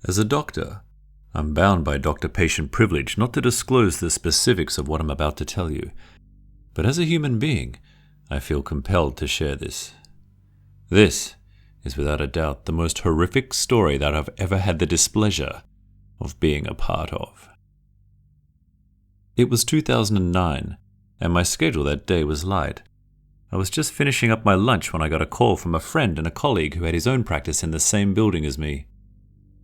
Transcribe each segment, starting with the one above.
As a doctor, I'm bound by doctor-patient privilege not to disclose the specifics of what I'm about to tell you. But as a human being, I feel compelled to share this. This is without a doubt the most horrific story that I've ever had the displeasure of being a part of. It was 2009, and my schedule that day was light. I was just finishing up my lunch when I got a call from a friend and a colleague who had his own practice in the same building as me.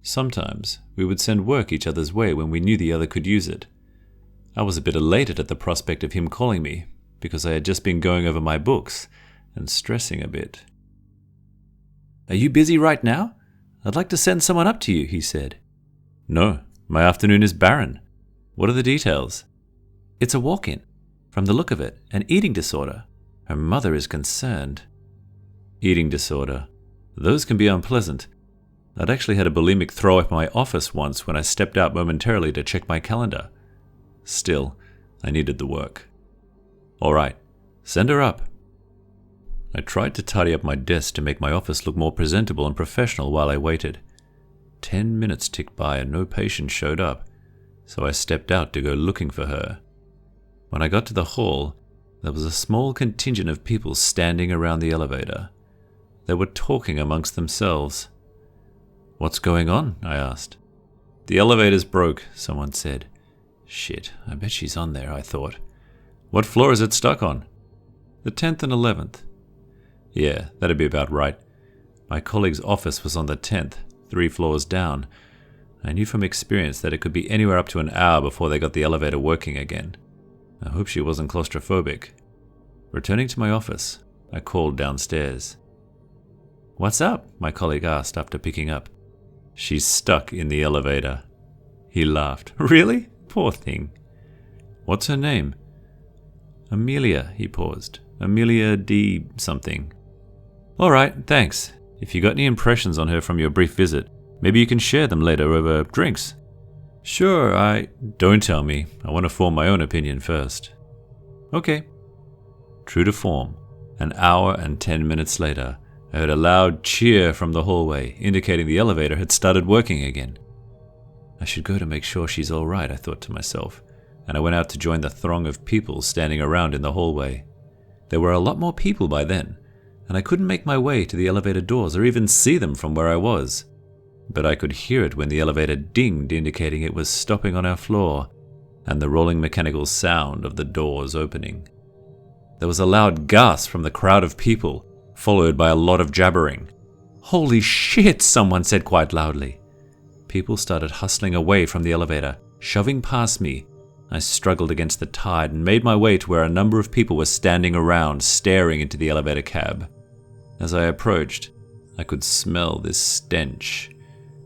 Sometimes we would send work each other's way when we knew the other could use it. I was a bit elated at the prospect of him calling me, because I had just been going over my books and stressing a bit. "Are you busy right now? I'd like to send someone up to you," he said. "No, my afternoon is barren. What are the details?" "It's a walk-in. From the look of it, an eating disorder. Her mother is concerned." Eating disorder. Those can be unpleasant. I'd actually had a bulimic throw up my office once when I stepped out momentarily to check my calendar. Still, I needed the work. "All right, send her up." I tried to tidy up my desk to make my office look more presentable and professional while I waited. 10 minutes ticked by and no patient showed up, so I stepped out to go looking for her. When I got to the hall, there was a small contingent of people standing around the elevator. They were talking amongst themselves. "What's going on?" I asked. "The elevator's broke," someone said. "Shit, I bet she's on there," I thought. "What floor is it stuck on?" "The 10th and 11th. "Yeah, that'd be about right. My colleague's office was on the 10th, 3 floors down. I knew from experience that it could be anywhere up to an hour before they got the elevator working again. I hope she wasn't claustrophobic. Returning to my office, I called downstairs. "What's up?" my colleague asked after picking up. "She's stuck in the elevator." He laughed. "Really? Poor thing." "What's her name?" "Amelia," he paused. "Amelia D. something." "All right, thanks. If you got any impressions on her from your brief visit, maybe you can share them later over drinks." "Sure, Don't tell me. I want to form my own opinion first." "Okay." True to form, an hour and 10 minutes later, I heard a loud cheer from the hallway, indicating the elevator had started working again. I should go to make sure she's all right, I thought to myself, and I went out to join the throng of people standing around in the hallway. There were a lot more people by then, and I couldn't make my way to the elevator doors or even see them from where I was. But I could hear it when the elevator dinged, indicating it was stopping on our floor, and the rolling mechanical sound of the doors opening. There was a loud gasp from the crowd of people, followed by a lot of jabbering. "Holy shit," someone said quite loudly. People started hustling away from the elevator, shoving past me. I struggled against the tide and made my way to where a number of people were standing around, staring into the elevator cab. As I approached, I could smell this stench.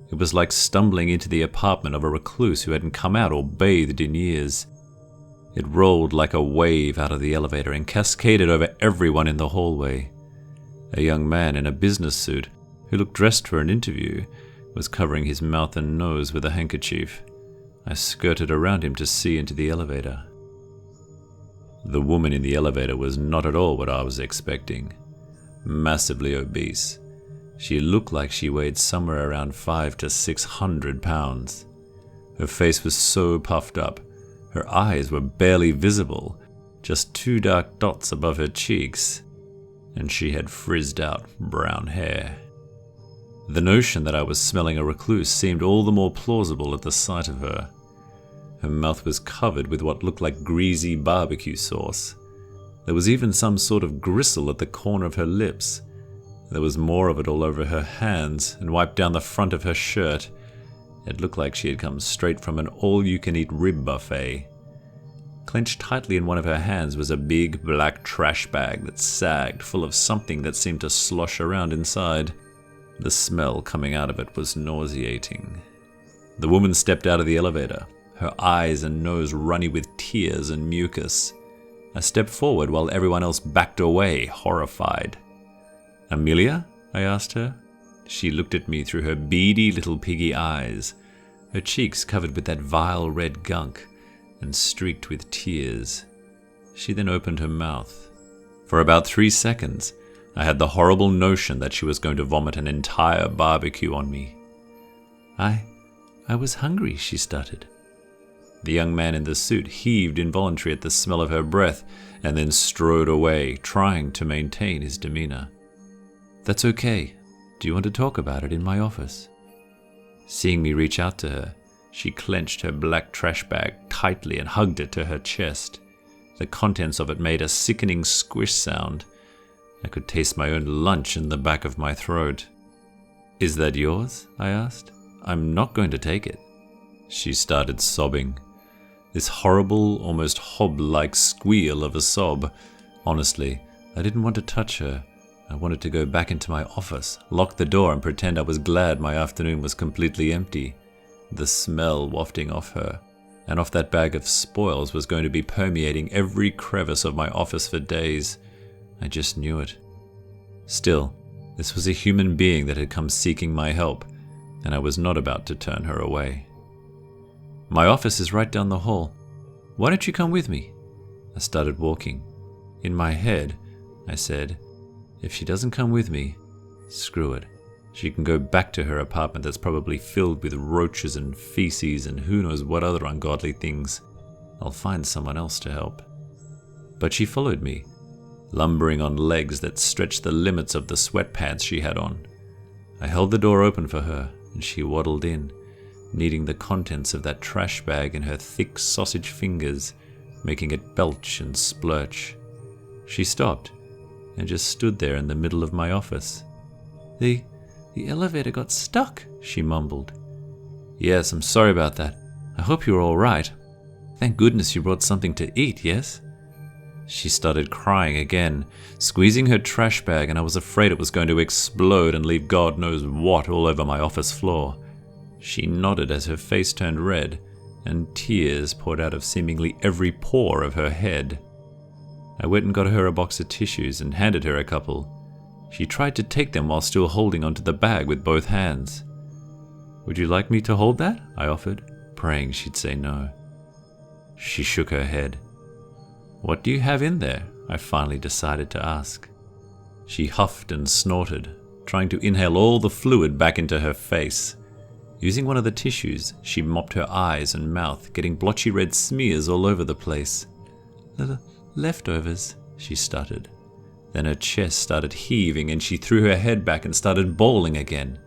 It was like stumbling into the apartment of a recluse who hadn't come out or bathed in years. It rolled like a wave out of the elevator and cascaded over everyone in the hallway. A young man in a business suit, who looked dressed for an interview, was covering his mouth and nose with a handkerchief. I skirted around him to see into the elevator. The woman in the elevator was not at all what I was expecting. Massively obese. She looked like she weighed somewhere around 500 to 600 pounds. Her face was so puffed up, her eyes were barely visible, just 2 dark dots above her cheeks, and she had frizzed out brown hair. The notion that I was smelling a recluse seemed all the more plausible at the sight of her. Her mouth was covered with what looked like greasy barbecue sauce. There was even some sort of gristle at the corner of her lips. There was more of it all over her hands and wiped down the front of her shirt. It looked like she had come straight from an all-you-can-eat rib buffet. Clenched tightly in one of her hands was a big black trash bag that sagged, full of something that seemed to slosh around inside. The smell coming out of it was nauseating. The woman stepped out of the elevator, her eyes and nose runny with tears and mucus. I stepped forward while everyone else backed away, horrified. "Amelia?" I asked her. She looked at me through her beady little piggy eyes, her cheeks covered with that vile red gunk and streaked with tears. She then opened her mouth. For about 3 seconds, I had the horrible notion that she was going to vomit an entire barbecue on me. I was hungry, she stuttered. The young man in the suit heaved involuntarily at the smell of her breath and then strode away, trying to maintain his demeanor. That's okay. Do you want to talk about it in my office? Seeing me reach out to her, she clenched her black trash bag tightly and hugged it to her chest. The contents of it made a sickening squish sound. I could taste my own lunch in the back of my throat. Is that yours? I asked. I'm not going to take it. She started sobbing. This horrible, almost hob-like squeal of a sob. Honestly, I didn't want to touch her. I wanted to go back into my office, lock the door and pretend I was glad my afternoon was completely empty. The smell wafting off her and off that bag of spoils was going to be permeating every crevice of my office for days. I just knew it. Still, this was a human being that had come seeking my help, and I was not about to turn her away. My office is right down the hall. Why don't you come with me? I started walking. In my head, I said, if she doesn't come with me, screw it. She can go back to her apartment that's probably filled with roaches and feces and who knows what other ungodly things. I'll find someone else to help. But she followed me, lumbering on legs that stretched the limits of the sweatpants she had on. I held the door open for her, and she waddled in, kneading the contents of that trash bag in her thick sausage fingers, making it belch and splurch. She stopped and just stood there in the middle of my office. The elevator got stuck, she mumbled. Yes, I'm sorry about that. I hope you're all right. Thank goodness you brought something to eat, yes? She started crying again, squeezing her trash bag, and I was afraid it was going to explode and leave God knows what all over my office floor. She nodded as her face turned red, and tears poured out of seemingly every pore of her head. I went and got her a box of tissues and handed her a couple. She tried to take them while still holding onto the bag with both hands. Would you like me to hold that? I offered, praying she'd say no. She shook her head. What do you have in there? I finally decided to ask. She huffed and snorted, trying to inhale all the fluid back into her face. Using one of the tissues, she mopped her eyes and mouth, getting blotchy red smears all over the place. Leftovers, she stuttered. Then her chest started heaving and she threw her head back and started bawling again.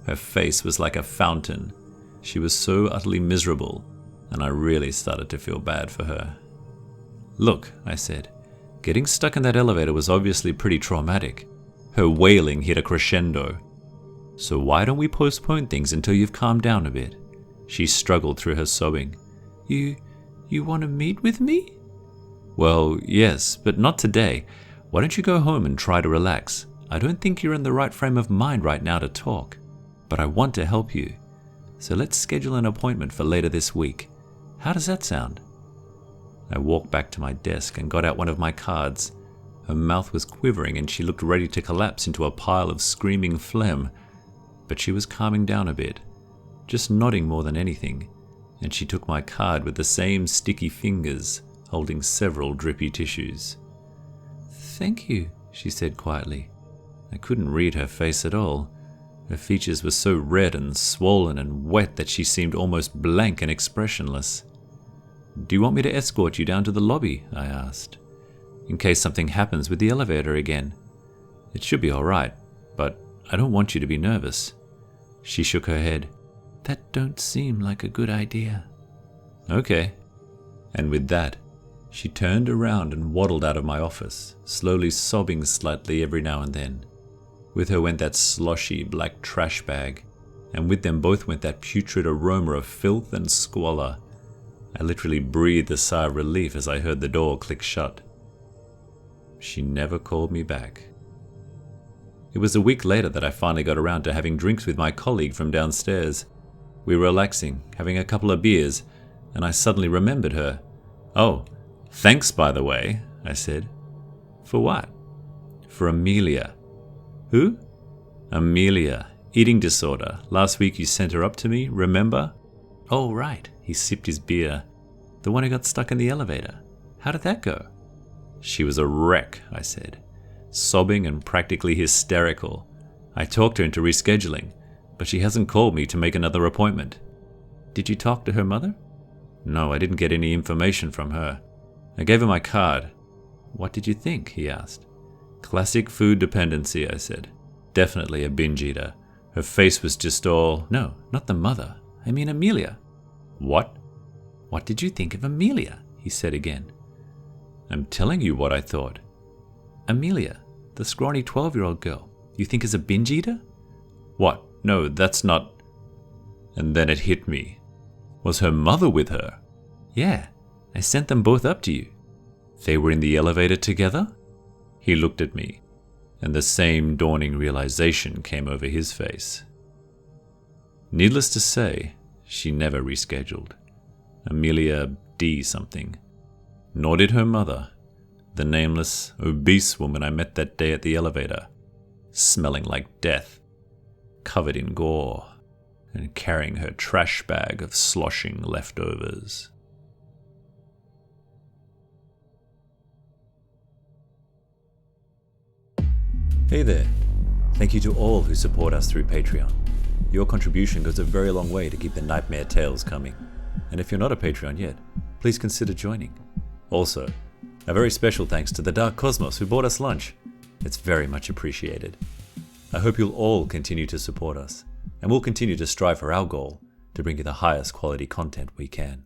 Her face was like a fountain. She was so utterly miserable, and I really started to feel bad for her. Look, I said, getting stuck in that elevator was obviously pretty traumatic. Her wailing hit a crescendo. So why don't we postpone things until you've calmed down a bit? She struggled through her sobbing. You want to meet with me? Well, yes, but not today. Why don't you go home and try to relax? I don't think you're in the right frame of mind right now to talk, but I want to help you. So let's schedule an appointment for later this week. How does that sound? I walked back to my desk and got out one of my cards. Her mouth was quivering and she looked ready to collapse into a pile of screaming phlegm. But she was calming down a bit, just nodding more than anything, and she took my card with the same sticky fingers, holding several drippy tissues. Thank you, she said quietly. I couldn't read her face at all. Her features were so red and swollen and wet that she seemed almost blank and expressionless. Do you want me to escort you down to the lobby? I asked, in case something happens with the elevator again. It should be all right, but I don't want you to be nervous. She shook her head. That don't seem like a good idea. Okay. And with that, she turned around and waddled out of my office, slowly sobbing slightly every now and then. With her went that sloshy black trash bag, and with them both went that putrid aroma of filth and squalor. I literally breathed a sigh of relief as I heard the door click shut. She never called me back. It was a week later that I finally got around to having drinks with my colleague from downstairs. We were relaxing, having a couple of beers, and I suddenly remembered her. Oh, thanks by the way, I said. For what? For Amelia. Who? Amelia. Eating disorder. Last week you sent her up to me, remember? Oh, right. He sipped his beer. The one who got stuck in the elevator. How did that go? She was a wreck, I said. Sobbing and practically hysterical. I talked her into rescheduling, but she hasn't called me to make another appointment. Did you talk to her mother? No, I didn't get any information from her. I gave her my card. What did you think? He asked. Classic food dependency, I said. Definitely a binge eater. Her face was just all... No, not the mother. I mean Amelia. What? What did you think of Amelia? He said again. I'm telling you what I thought. Amelia, the scrawny 12-year-old girl, you think is a binge eater? What? No, that's not... And then it hit me. Was her mother with her? Yeah, I sent them both up to you. They were in the elevator together? He looked at me, and the same dawning realization came over his face. Needless to say, she never rescheduled. Amelia D. something. Nor did her mother, the nameless, obese woman I met that day at the elevator, smelling like death, covered in gore, and carrying her trash bag of sloshing leftovers. Hey there. Thank you to all who support us through Patreon. Your contribution goes a very long way to keep the nightmare tales coming. And if you're not a Patreon yet, please consider joining. Also, a very special thanks to the Dark Cosmos who bought us lunch. It's very much appreciated. I hope you'll all continue to support us, and we'll continue to strive for our goal to bring you the highest quality content we can.